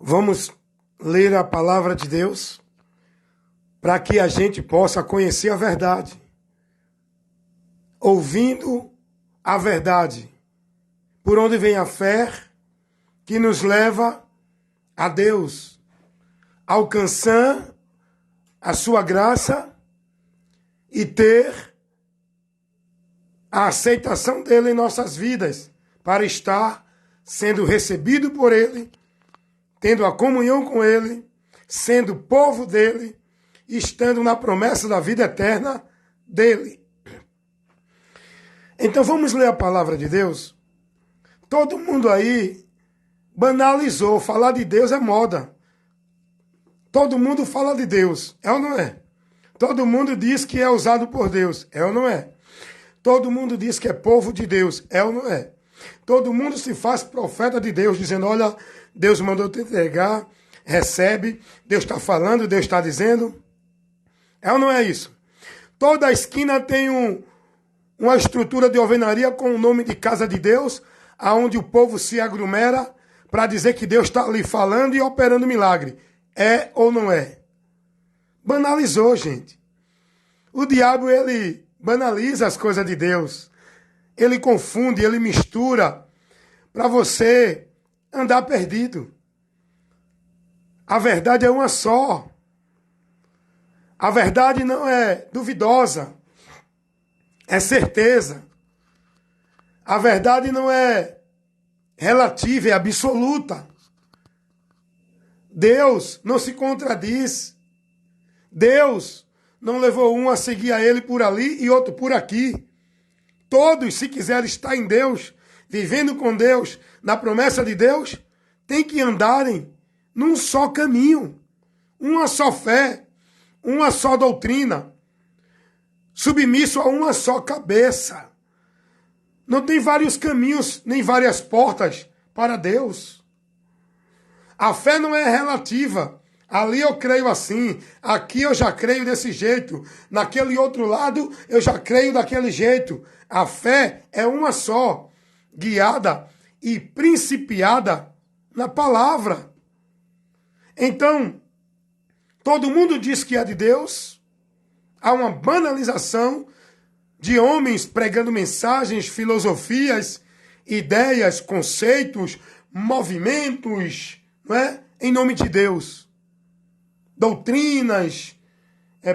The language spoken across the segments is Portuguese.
Vamos ler a palavra de Deus para que a gente possa conhecer a verdade. Ouvindo a verdade, por onde vem a fé que nos leva a Deus, alcançar a sua graça e ter a aceitação dele em nossas vidas, para estar sendo recebido por ele, tendo a comunhão com ele, sendo povo dele, estando na promessa da vida eterna dele. Então vamos ler a palavra de Deus. Todo mundo aí banalizou, falar de Deus é moda. Todo mundo fala de Deus, é ou não é? Todo mundo diz que é usado por Deus, é ou não é? Todo mundo diz que é povo de Deus, é ou não é? Todo mundo se faz profeta de Deus, dizendo, olha, Deus mandou te entregar, recebe, Deus está falando, Deus está dizendo. É ou não é isso? Toda esquina tem uma estrutura de alvenaria com o nome de Casa de Deus, aonde o povo se aglomera para dizer que Deus está ali falando e operando milagre. É ou não é? Banalizou, gente. O diabo, ele banaliza as coisas de Deus. Ele confunde, ele mistura para você andar perdido. A verdade é uma só. A verdade não é duvidosa, é certeza. A verdade não é relativa, é absoluta. Deus não se contradiz. Deus não levou um a seguir a ele por ali e outro por aqui. Todos, se quiserem estar em Deus, vivendo com Deus, na promessa de Deus, tem que andarem num só caminho, uma só fé, uma só doutrina, submisso a uma só cabeça. Não tem vários caminhos, nem várias portas para Deus. A fé não é relativa. Ali eu creio assim, aqui eu já creio desse jeito, naquele outro lado eu já creio daquele jeito. A fé é uma só, guiada e principiada na palavra. Então, todo mundo diz que é de Deus, há uma banalização de homens pregando mensagens, filosofias, ideias, conceitos, movimentos, não é? Em nome de Deus. Doutrinas,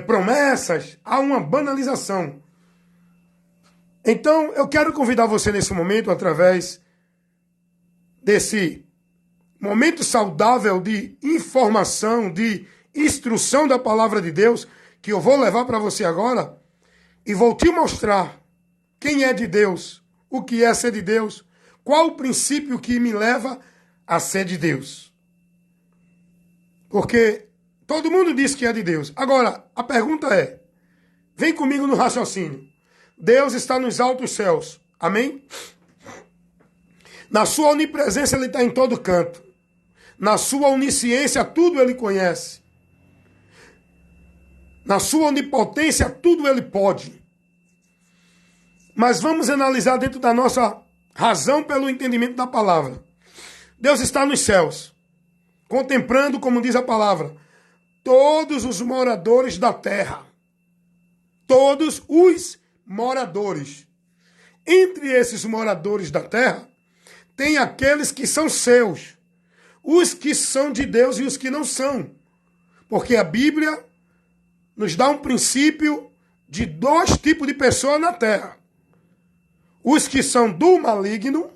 promessas, há uma banalização. Então, eu quero convidar você nesse momento, através desse momento saudável de informação, de instrução da palavra de Deus, que eu vou levar para você agora, e vou te mostrar quem é de Deus, o que é ser de Deus, qual o princípio que me leva a ser de Deus. Porque todo mundo diz que é de Deus. Agora, a pergunta é, vem comigo no raciocínio. Deus está nos altos céus. Amém? Na sua onipresença ele está em todo canto. Na sua onisciência tudo ele conhece. Na sua onipotência tudo ele pode. Mas vamos analisar dentro da nossa razão pelo entendimento da palavra. Deus está nos céus, contemplando, como diz a palavra, todos os moradores da terra. Todos os moradores. Entre esses moradores da terra, tem aqueles que são seus, os que são de Deus e os que não são. Porque a Bíblia nos dá um princípio de dois tipos de pessoas na terra. Os que são do maligno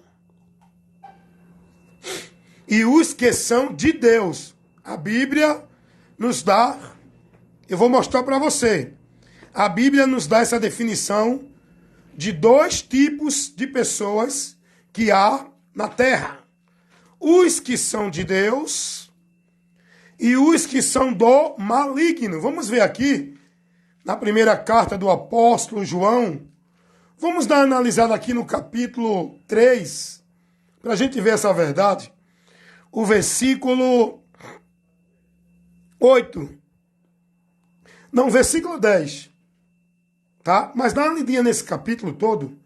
e os que são de Deus. A Bíblia nos dá, eu vou mostrar para você. A Bíblia nos dá essa definição de dois tipos de pessoas que há na terra. Os que são de Deus e os que são do maligno. Vamos ver aqui, na primeira carta do apóstolo João. Vamos dar uma analisada aqui no capítulo 3, para a gente ver essa verdade. O versículo 8. Não, versículo 10. Tá? Mas dá uma lidinha nesse capítulo todo.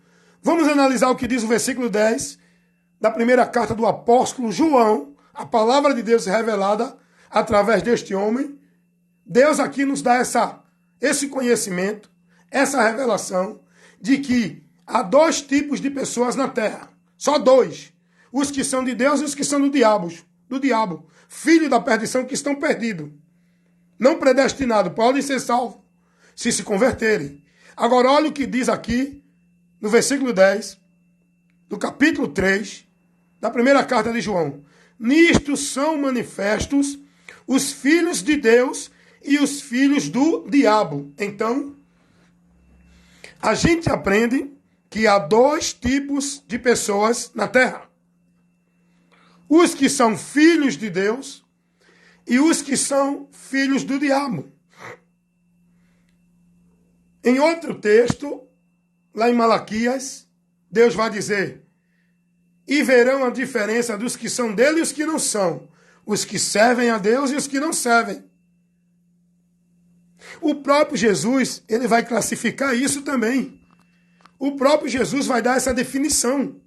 Vamos analisar o que diz o versículo 10 da primeira carta do apóstolo João A palavra de Deus revelada através deste homem. Deus aqui nos dá esse conhecimento, essa revelação de que há dois tipos de pessoas na terra. Só dois. Os que são de Deus e os que são do diabo. Filho da perdição que estão perdidos. Não predestinados. Podem ser salvos se converterem. Agora olha o que diz aqui no versículo 10 do capítulo 3 da primeira carta de João. Nisto são manifestos os filhos de Deus e os filhos do diabo. Então, a gente aprende que há dois tipos de pessoas na terra. Os que são filhos de Deus e os que são filhos do diabo. Em outro texto, lá em Malaquias, Deus vai dizer: e verão a diferença dos que são dele e os que não são, os que servem a Deus e os que não servem. O próprio Jesus, ele vai classificar isso também. O próprio Jesus vai dar essa definição.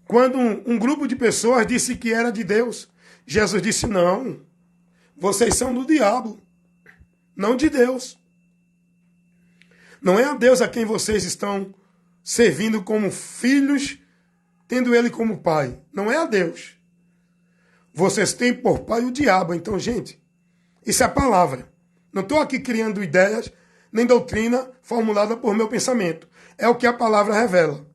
Quando um grupo de pessoas disse que era de Deus, Jesus disse: não, vocês são do diabo, não de Deus. Não é a Deus a quem vocês estão servindo como filhos, tendo ele como pai. Não é a Deus. Vocês têm por pai o diabo. Então, gente, isso é a palavra. Não estou aqui criando ideias, nem doutrina formulada por meu pensamento. É o que a palavra revela.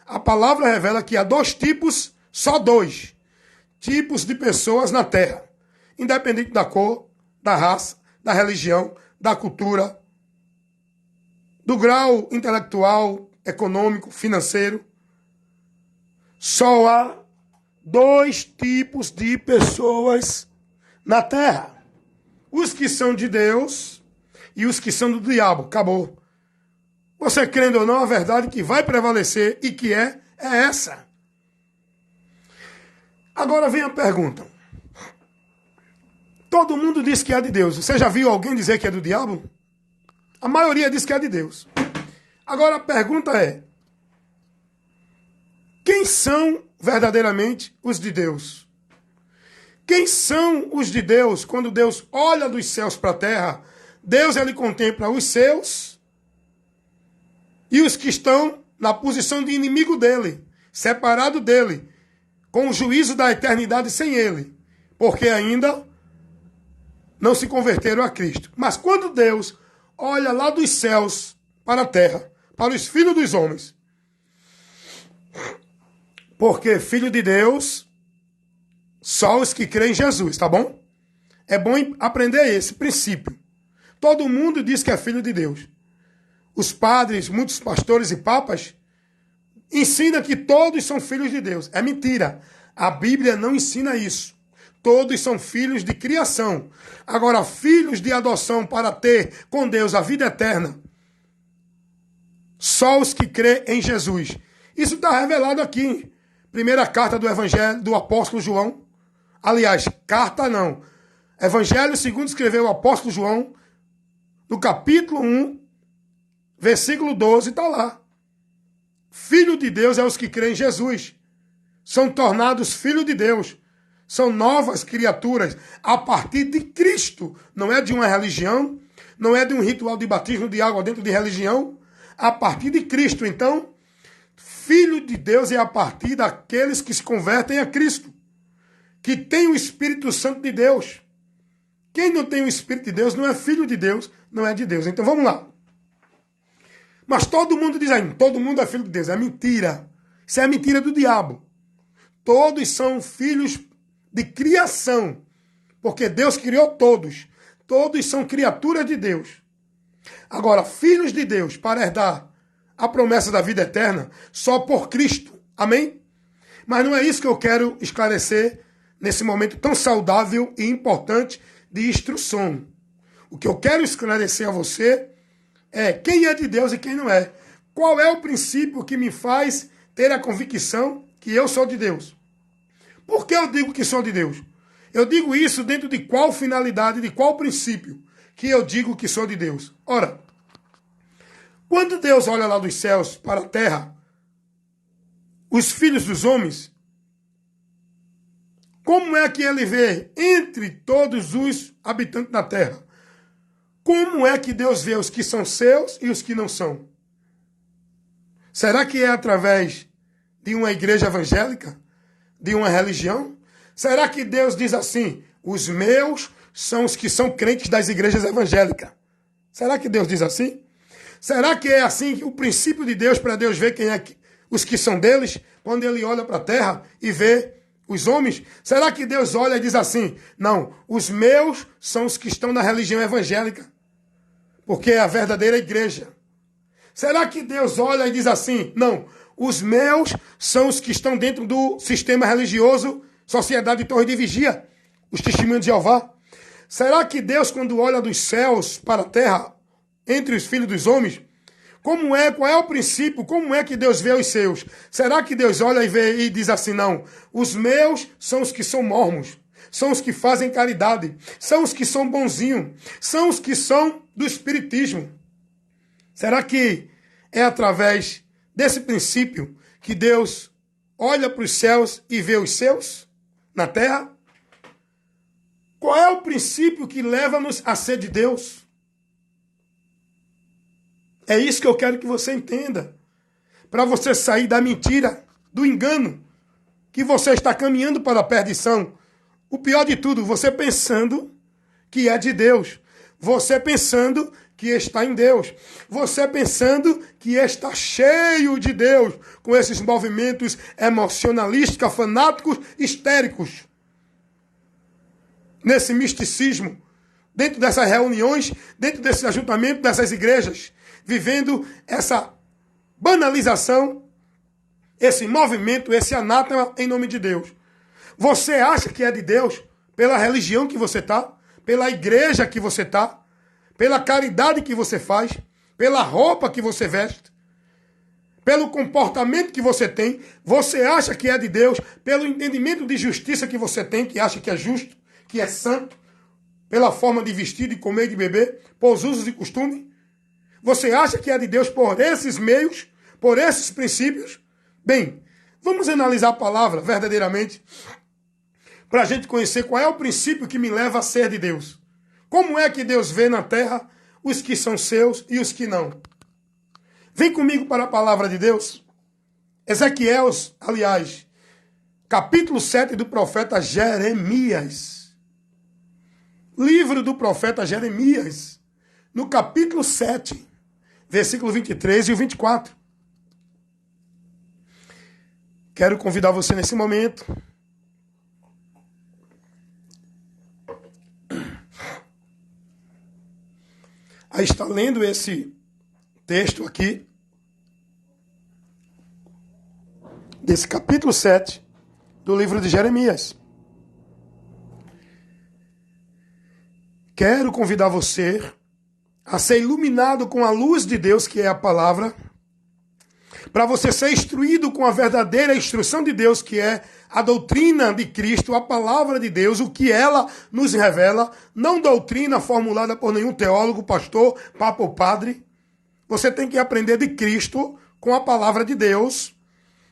A palavra revela que há dois tipos, só dois tipos de pessoas na terra. Independente da cor, da raça, da religião, da cultura, do grau intelectual, econômico, financeiro. Só há dois tipos de pessoas na terra. Os que são de Deus e os que são do diabo. Acabou. Você crendo ou não, a verdade que vai prevalecer e que é essa. Agora vem a pergunta. Todo mundo diz que é de Deus. Você já viu alguém dizer que é do diabo? A maioria diz que é de Deus. Agora a pergunta é: quem são verdadeiramente os de Deus? Quem são os de Deus quando Deus olha dos céus para a terra? Deus ele contempla os seus e os que estão na posição de inimigo dele, separado dele, com o juízo da eternidade sem ele, porque ainda não se converteram a Cristo. Mas quando Deus olha lá dos céus para a terra, para os filhos dos homens, porque filho de Deus, só os que creem em Jesus, tá bom? É bom aprender esse princípio. Todo mundo diz que é filho de Deus. Os padres, muitos pastores e papas, ensinam que todos são filhos de Deus. É mentira. A Bíblia não ensina isso. Todos são filhos de criação. Agora, filhos de adoção para ter com Deus a vida eterna, só os que crêem em Jesus. Isso está revelado aqui. Primeira carta do Evangelho do apóstolo João. Aliás, carta não. Evangelho segundo escreveu o apóstolo João, no capítulo 1, versículo 12, está lá. Filho de Deus é os que creem em Jesus. São tornados filhos de Deus. São novas criaturas a partir de Cristo. Não é de uma religião, não é de um ritual de batismo de água dentro de religião. A partir de Cristo. Então, filho de Deus é a partir daqueles que se convertem a Cristo, que tem o Espírito Santo de Deus. Quem não tem o Espírito de Deus não é filho de Deus, não é de Deus. Então vamos lá. Mas todo mundo diz aí, todo mundo é filho de Deus. É mentira. Isso é mentira do diabo. Todos são filhos de criação, porque Deus criou todos. Todos são criaturas de Deus. Agora, filhos de Deus para herdar a promessa da vida eterna só por Cristo. Amém? Mas não é isso que eu quero esclarecer nesse momento tão saudável e importante de instrução. O que eu quero esclarecer a você é quem é de Deus e quem não é. Qual é o princípio que me faz ter a convicção que eu sou de Deus? Por que eu digo que sou de Deus? Eu digo isso dentro de qual finalidade, de qual princípio que eu digo que sou de Deus? Ora, quando Deus olha lá dos céus para a terra, os filhos dos homens, Como é que ele vê entre todos os habitantes da terra? Como é que Deus vê os que são seus e os que não são? Será que é através de uma igreja evangélica? De uma religião? Será que Deus diz assim, os meus são os que são crentes das igrejas evangélicas? Será que Deus diz assim? Será que é assim o princípio de Deus para Deus ver quem é os que são deles, quando ele olha para a terra e vê os homens? Será que Deus olha e diz assim, não, os meus são os que estão na religião evangélica, porque é a verdadeira igreja? Será que Deus olha e diz assim, não, os meus são os que estão dentro do sistema religioso, Sociedade de Torre de Vigia, os testemunhos de Jeová? Será que Deus, quando olha dos céus para a terra, entre os filhos dos homens, qual é o princípio, como é que Deus vê os seus? Será que Deus olha e vê e diz assim, não, os meus são os que são mormons, são os que fazem caridade, são os que são bonzinhos, são os que são do espiritismo? Será que é através desse princípio que Deus olha para os céus e vê os seus na terra? Qual é o princípio que leva-nos a ser de Deus? É isso que eu quero que você entenda. Para você sair da mentira, do engano, que você está caminhando para a perdição. O pior de tudo, você pensando que é de Deus. Você pensando que está em Deus. Você pensando que está cheio de Deus, com esses movimentos emocionalistas, fanáticos, histéricos. Nesse misticismo, dentro dessas reuniões, dentro desse ajuntamento, dessas igrejas, vivendo essa banalização, esse movimento, esse anátema em nome de Deus. Você acha que é de Deus pela religião que você está, pela igreja que você está, pela caridade que você faz, pela roupa que você veste, pelo comportamento que você tem? Você acha que é de Deus pelo entendimento de justiça que você tem, que acha que é justo, que é santo, pela forma de vestir, de comer e de beber, por usos e costumes? Você acha que é de Deus por esses meios, por esses princípios? Bem, vamos analisar a palavra verdadeiramente, para a gente conhecer qual é o princípio que me leva a ser de Deus. Como é que Deus vê na terra os que são seus e os que não? Vem comigo para a palavra de Deus. Ezequiel, aliás, capítulo 7 do profeta Jeremias. Livro do profeta Jeremias, no capítulo 7, versículo 23 e o 24. Quero convidar você nesse momento a estar lendo esse texto aqui, desse capítulo 7 do livro de Jeremias. Quero convidar você a ser iluminado com a luz de Deus, que é a palavra, para você ser instruído com a verdadeira instrução de Deus, que é a doutrina de Cristo, a palavra de Deus, o que ela nos revela, não doutrina formulada por nenhum teólogo, pastor, papa ou padre. Você tem que aprender de Cristo com a palavra de Deus.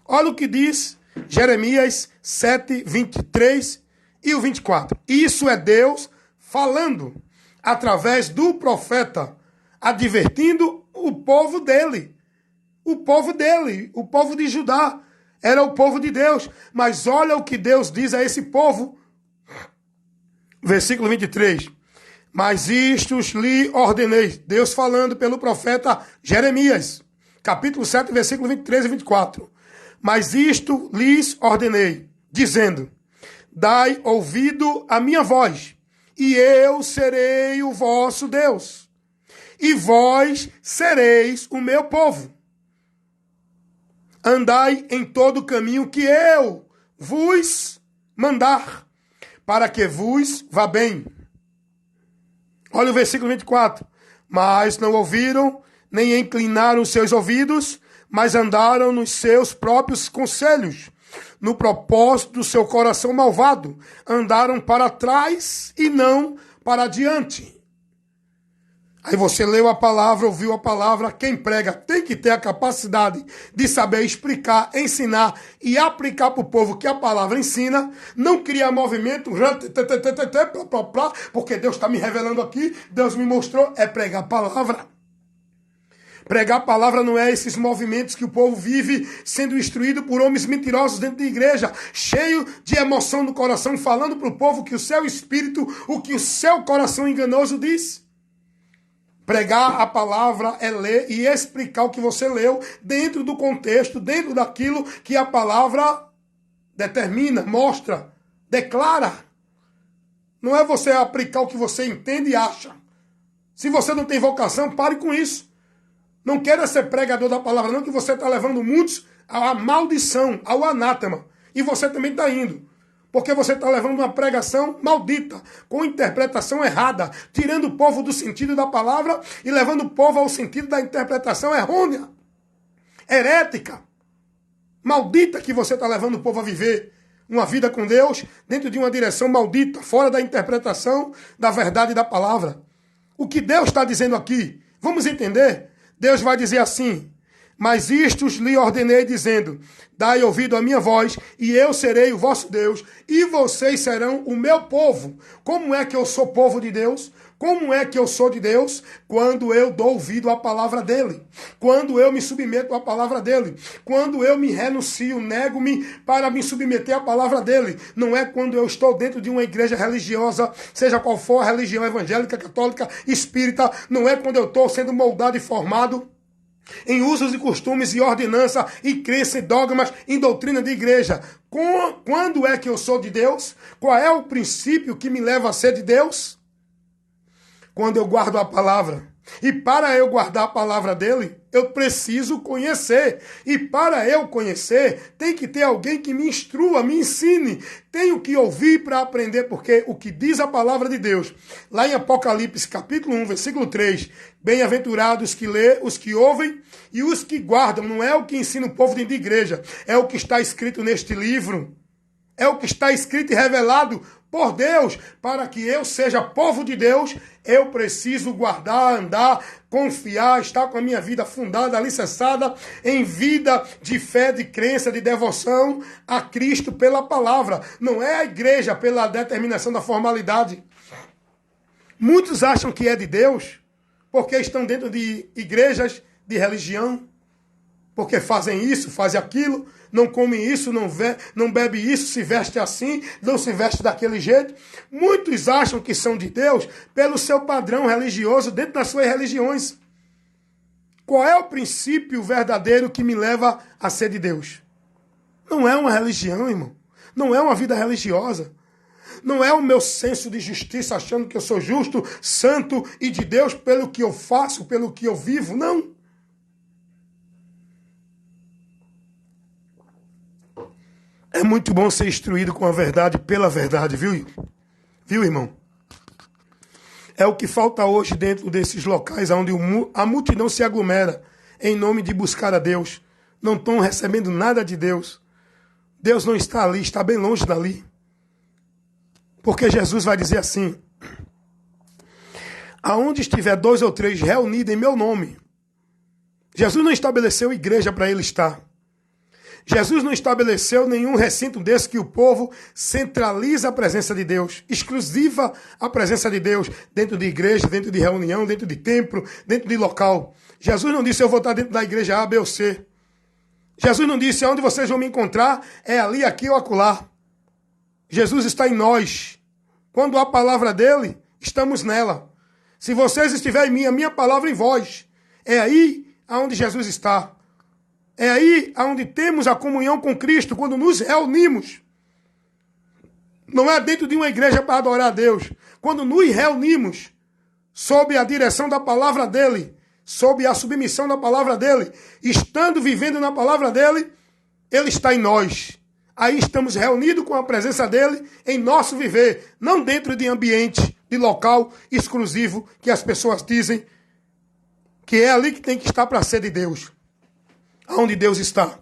Olha o que diz Jeremias 7, 23 e o 24. Isso é Deus falando através do profeta, advertindo o povo dele. O povo dele, o povo de Judá, era o povo de Deus. Mas olha o que Deus diz a esse povo. Versículo 23. Mas isto lhe ordenei. Deus falando pelo profeta Jeremias. Capítulo 7, versículo 23 e 24. Mas isto lhes ordenei, dizendo: dai ouvido à minha voz, e eu serei o vosso Deus, e vós sereis o meu povo. Andai em todo o caminho que eu vos mandar, para que vos vá bem. Olha o versículo 24. Mas não ouviram, nem inclinaram os seus ouvidos, mas andaram nos seus próprios conselhos, no propósito do seu coração malvado. Andaram para trás e não para adiante. Aí você leu a palavra, ouviu a palavra, quem prega tem que ter a capacidade de saber explicar, ensinar e aplicar para o povo que a palavra ensina, não criar movimento, porque Deus está me revelando aqui, Deus me mostrou, é pregar a palavra. Pregar a palavra não é esses movimentos que o povo vive sendo instruído por homens mentirosos dentro da igreja, cheio de emoção no coração, falando para o povo que o seu espírito, o que o seu coração enganoso diz. Pregar a palavra é ler e explicar o que você leu dentro do contexto, dentro daquilo que a palavra determina, mostra, declara. Não é você aplicar o que você entende e acha. Se você não tem vocação, pare com isso. Não queira ser pregador da palavra, não, que você está levando muitos à maldição, ao anátema. E você também está indo. Porque você está levando uma pregação maldita, com interpretação errada, tirando o povo do sentido da palavra e levando o povo ao sentido da interpretação errônea, herética, maldita, que você está levando o povo a viver uma vida com Deus dentro de uma direção maldita, fora da interpretação da verdade da palavra. O que Deus está dizendo aqui, vamos entender? Deus vai dizer assim: mas isto lhe ordenei dizendo, dai ouvido à minha voz, e eu serei o vosso Deus, e vocês serão o meu povo. Como é que eu sou povo de Deus? Como é que eu sou de Deus? Quando eu dou ouvido à palavra dele. Quando eu me submeto à palavra dele. Quando eu me renuncio, nego-me para me submeter à palavra dele. Não é quando eu estou dentro de uma igreja religiosa, seja qual for a religião evangélica, católica, espírita. Não é quando eu estou sendo moldado e formado em usos e costumes e ordenança e crença e dogmas em doutrina de igreja. Quando é que eu sou de Deus? Qual é o princípio que me leva a ser de Deus? Quando eu guardo a palavra. E para eu guardar a palavra dele, eu preciso conhecer. E para eu conhecer, tem que ter alguém que me instrua, me ensine. Tenho que ouvir para aprender, porque o que diz a palavra de Deus, lá em Apocalipse, capítulo 1, versículo 3, bem-aventurados que lê, os que ouvem e os que guardam. Não é o que ensina o povo dentro de igreja, é o que está escrito neste livro. É o que está escrito e revelado por Deus. Para que eu seja povo de Deus, eu preciso guardar, andar, confiar, estar com a minha vida fundada, alicerçada em vida de fé, de crença, de devoção a Cristo pela palavra. Não é a igreja pela determinação da formalidade. Muitos acham que é de Deus porque estão dentro de igrejas de religião, porque fazem isso, fazem aquilo, não comem isso, não bebe isso, se veste assim, não se veste daquele jeito. Muitos acham que são de Deus pelo seu padrão religioso dentro das suas religiões. Qual é o princípio verdadeiro que me leva a ser de Deus? Não é uma religião, irmão. Não é uma vida religiosa. Não é o meu senso de justiça achando que eu sou justo, santo e de Deus pelo que eu faço, pelo que eu vivo. Não. É muito bom ser instruído com a verdade, pela verdade, viu? Viu, irmão? É o que falta hoje dentro desses locais onde a multidão se aglomera em nome de buscar a Deus. Não estão recebendo nada de Deus. Deus não está ali, está bem longe dali. Porque Jesus vai dizer assim: aonde estiver 2 ou 3 reunidos em meu nome. Jesus não estabeleceu igreja para ele estar. Jesus não estabeleceu nenhum recinto desse que o povo centraliza a presença de Deus, exclusiva a presença de Deus, dentro de igreja, dentro de reunião, dentro de templo, dentro de local. Jesus não disse eu vou estar dentro da igreja A, B ou C. Jesus não disse onde vocês vão me encontrar, é ali, aqui ou acolá. Jesus está em nós. Quando há a palavra dele, estamos nela. Se vocês estiverem em mim, a minha palavra em vós. É aí aonde Jesus está. É aí onde temos a comunhão com Cristo, quando nos reunimos. Não é dentro de uma igreja para adorar a Deus. Quando nos reunimos, sob a direção da palavra dele, sob a submissão da palavra dele, estando vivendo na palavra dele, ele está em nós. Aí estamos reunidos com a presença dele em nosso viver, não dentro de ambiente, de local exclusivo, que as pessoas dizem que é ali que tem que estar para ser de Deus. Onde Deus está.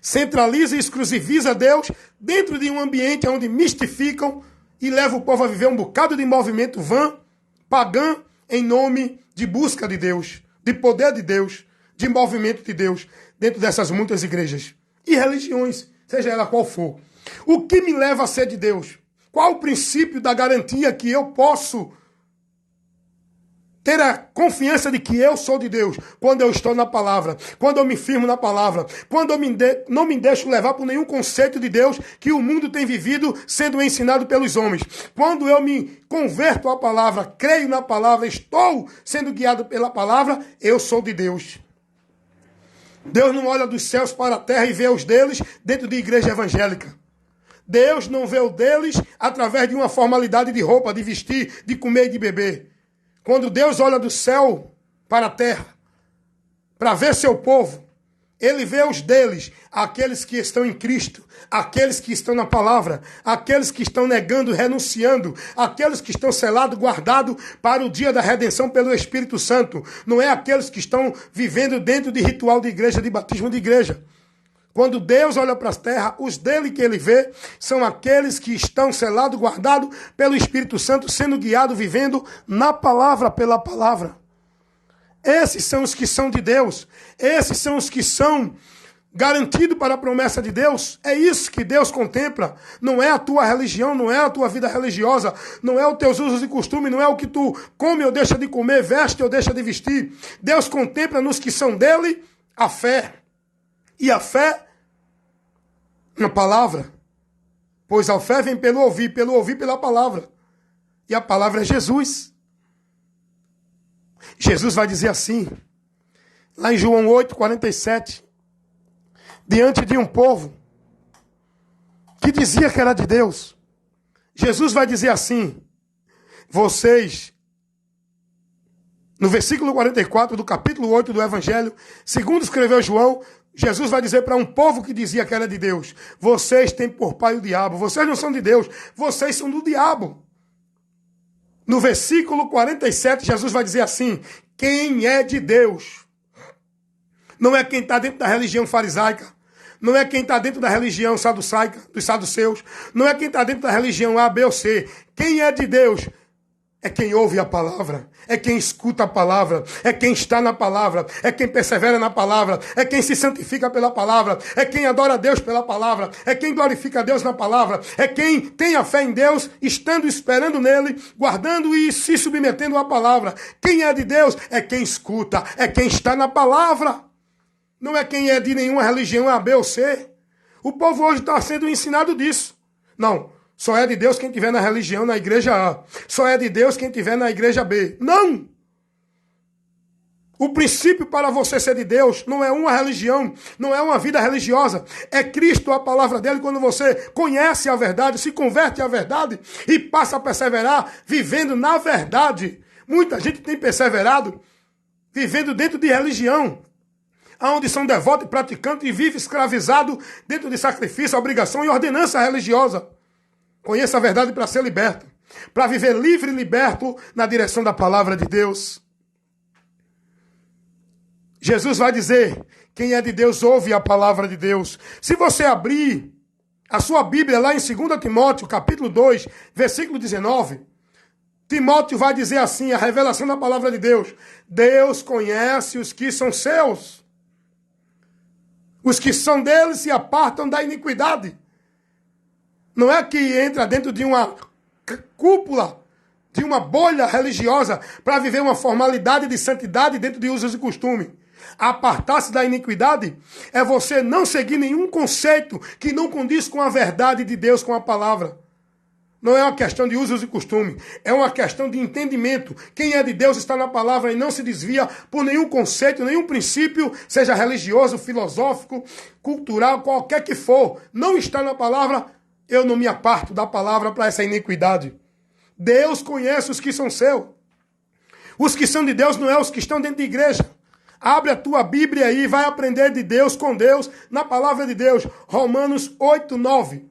Centraliza e exclusiviza Deus dentro de um ambiente onde mistificam e levam o povo a viver um bocado de movimento vã, pagã, em nome de busca de Deus, de poder de Deus, de movimento de Deus, dentro dessas muitas igrejas e religiões, seja ela qual for. O que me leva a ser de Deus? Qual o princípio da garantia que eu posso ter a confiança de que eu sou de Deus? Quando eu estou na palavra, quando eu me firmo na palavra, quando eu não me deixo levar por nenhum conceito de Deus que o mundo tem vivido sendo ensinado pelos homens. Quando eu me converto à palavra, creio na palavra, estou sendo guiado pela palavra, eu sou de Deus. Deus não olha dos céus para a terra e vê os deles dentro de igreja evangélica. Deus não vê o deles através de uma formalidade de roupa, de vestir, de comer e de beber. Quando Deus olha do céu para a terra, para ver seu povo, ele vê os deles, aqueles que estão em Cristo, aqueles que estão na palavra, aqueles que estão negando, renunciando, aqueles que estão selados, guardados para o dia da redenção pelo Espírito Santo. Não é aqueles que estão vivendo dentro de ritual de igreja, de batismo de igreja. Quando Deus olha para a terra, os dele que ele vê são aqueles que estão selados, guardados pelo Espírito Santo, sendo guiados, vivendo na palavra, pela palavra. Esses são os que são de Deus. Esses são os que são garantidos para a promessa de Deus. É isso que Deus contempla. Não é a tua religião, não é a tua vida religiosa, não é os teus usos e costumes, não é o que tu come ou deixa de comer, veste ou deixa de vestir. Deus contempla nos que são dele a fé. E a fé na palavra. Pois a fé vem pelo ouvir pela palavra. E a palavra é Jesus. Jesus vai dizer assim, lá em João 8:47, diante de um povo que dizia que era de Deus. Jesus vai dizer assim, vocês, no versículo 44 do capítulo 8 do Evangelho, segundo escreveu João, Jesus vai dizer para um povo que dizia que era de Deus, vocês têm por pai o diabo, vocês não são de Deus, vocês são do diabo. No versículo 47, Jesus vai dizer assim, quem é de Deus? Não é quem está dentro da religião farisaica, não é quem está dentro da religião saducaica, dos saduceus, não é quem está dentro da religião A, B ou C. Quem é de Deus? É quem ouve a palavra, é quem escuta a palavra, é quem está na palavra, é quem persevera na palavra, é quem se santifica pela palavra, é quem adora a Deus pela palavra, é quem glorifica a Deus na palavra, é quem tem a fé em Deus, estando esperando nele, guardando e se submetendo à palavra. Quem é de Deus é quem escuta, é quem está na palavra. Não é quem é de nenhuma religião A, B ou C. O povo hoje está sendo ensinado disso. Não. Só é de Deus quem estiver na religião, na igreja A. Só é de Deus quem estiver na igreja B. Não! O princípio para você ser de Deus não é uma religião, não é uma vida religiosa. É Cristo, a palavra dele, quando você conhece a verdade, se converte à verdade e passa a perseverar vivendo na verdade. Muita gente tem perseverado vivendo dentro de religião, onde são devotos e praticantes e vive escravizado dentro de sacrifício, obrigação e ordenança religiosa. Conheça a verdade para ser liberto, para viver livre e liberto na direção da palavra de Deus. Jesus vai dizer, quem é de Deus ouve a palavra de Deus. Se você abrir a sua Bíblia lá em 2 Timóteo, capítulo 2, versículo 19, Timóteo vai dizer assim, a revelação da palavra de Deus. Deus conhece os que são seus. Os que são dele se apartam da iniquidade. Não é que entra dentro de uma cúpula, de uma bolha religiosa, para viver uma formalidade de santidade dentro de usos e costumes. Apartar-se da iniquidade é você não seguir nenhum conceito que não condiz com a verdade de Deus, com a palavra. Não é uma questão de usos e costumes, é uma questão de entendimento. Quem é de Deus está na palavra e não se desvia por nenhum conceito, nenhum princípio, seja religioso, filosófico, cultural, qualquer que for. Não está na palavra, eu não me aparto da palavra para essa iniquidade. Deus conhece os que são seus. Os que são de Deus não é os que estão dentro de igreja. Abre a tua Bíblia aí e vai aprender de Deus com Deus, na palavra de Deus. Romanos 8:9.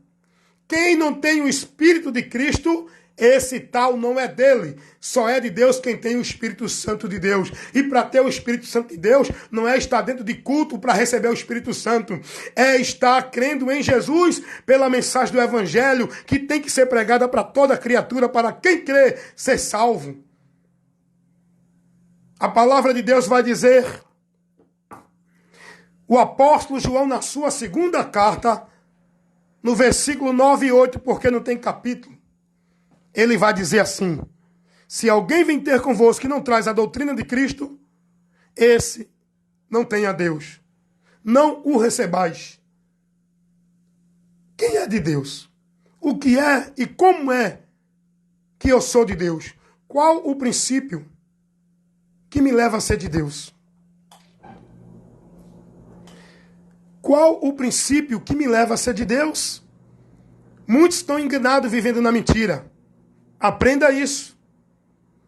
Quem não tem o Espírito de Cristo, esse tal não é dele. Só é de Deus quem tem o Espírito Santo de Deus. E para ter o Espírito Santo de Deus, não é estar dentro de culto para receber o Espírito Santo. É estar crendo em Jesus pela mensagem do Evangelho, que tem que ser pregada para toda criatura, para quem crê ser salvo. A palavra de Deus vai dizer, o apóstolo João, na sua segunda carta, no versículo 9 e 8, porque não tem capítulo, ele vai dizer assim: se alguém vem ter convosco que não traz a doutrina de Cristo, esse não tem a Deus. Não o recebais. Quem é de Deus? O que é e como é que eu sou de Deus? Qual o princípio que me leva a ser de Deus? Qual o princípio que me leva a ser de Deus? Muitos estão enganados vivendo na mentira. Aprenda isso.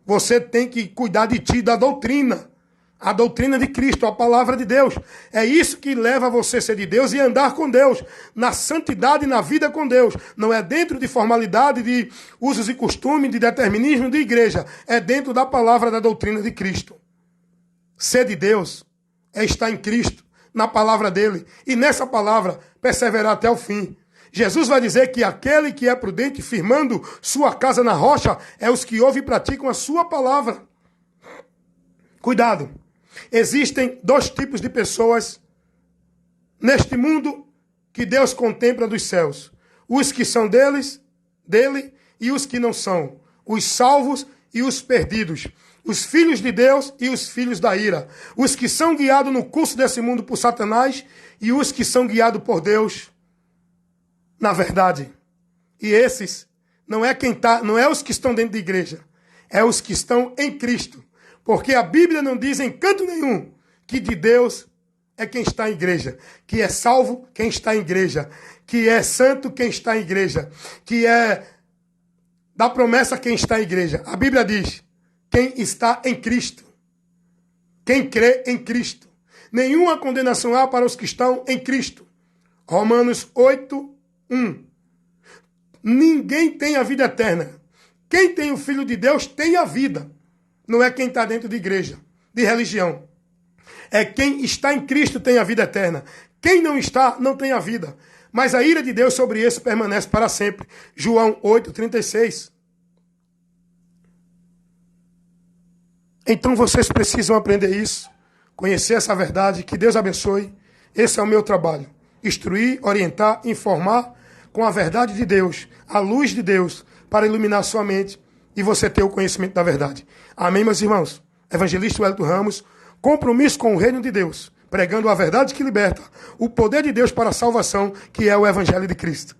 Você tem que cuidar de ti, da doutrina. A doutrina de Cristo, a palavra de Deus. É isso que leva você a ser de Deus e andar com Deus. Na santidade e na vida com Deus. Não é dentro de formalidade, de usos e costumes, de determinismo de igreja. É dentro da palavra da doutrina de Cristo. Ser de Deus é estar em Cristo, na palavra dele. E nessa palavra, perseverar até o fim. Jesus vai dizer que aquele que é prudente, firmando sua casa na rocha, é os que ouvem e praticam a sua palavra. Cuidado. Existem dois tipos de pessoas neste mundo que Deus contempla dos céus. Os que são dele e os que não são. Os salvos e os perdidos. Os filhos de Deus e os filhos da ira. Os que são guiados no curso desse mundo por Satanás e os que são guiados por Deus na verdade. E esses não é os que estão dentro da igreja, é os que estão em Cristo. Porque a Bíblia não diz em canto nenhum que de Deus é quem está em igreja, que é salvo quem está em igreja, que é santo quem está em igreja, que é da promessa quem está em igreja. A Bíblia diz: quem está em Cristo, quem crê em Cristo. Nenhuma condenação há para os que estão em Cristo. Romanos 8, 1. Ninguém tem a vida eterna. Quem tem o Filho de Deus tem a vida. Não é quem está dentro de igreja, de religião. É quem está em Cristo tem a vida eterna. Quem não está, não tem a vida. Mas a ira de Deus sobre esse permanece para sempre. João 8, 36. Então vocês precisam aprender isso, conhecer essa verdade. Que Deus abençoe. Esse é o meu trabalho. Instruir, orientar, informar com a verdade de Deus, a luz de Deus, para iluminar sua mente e você ter o conhecimento da verdade. Amém, meus irmãos? Evangelista Wellington Ramos, compromisso com o reino de Deus, pregando a verdade que liberta, o poder de Deus para a salvação, que é o Evangelho de Cristo.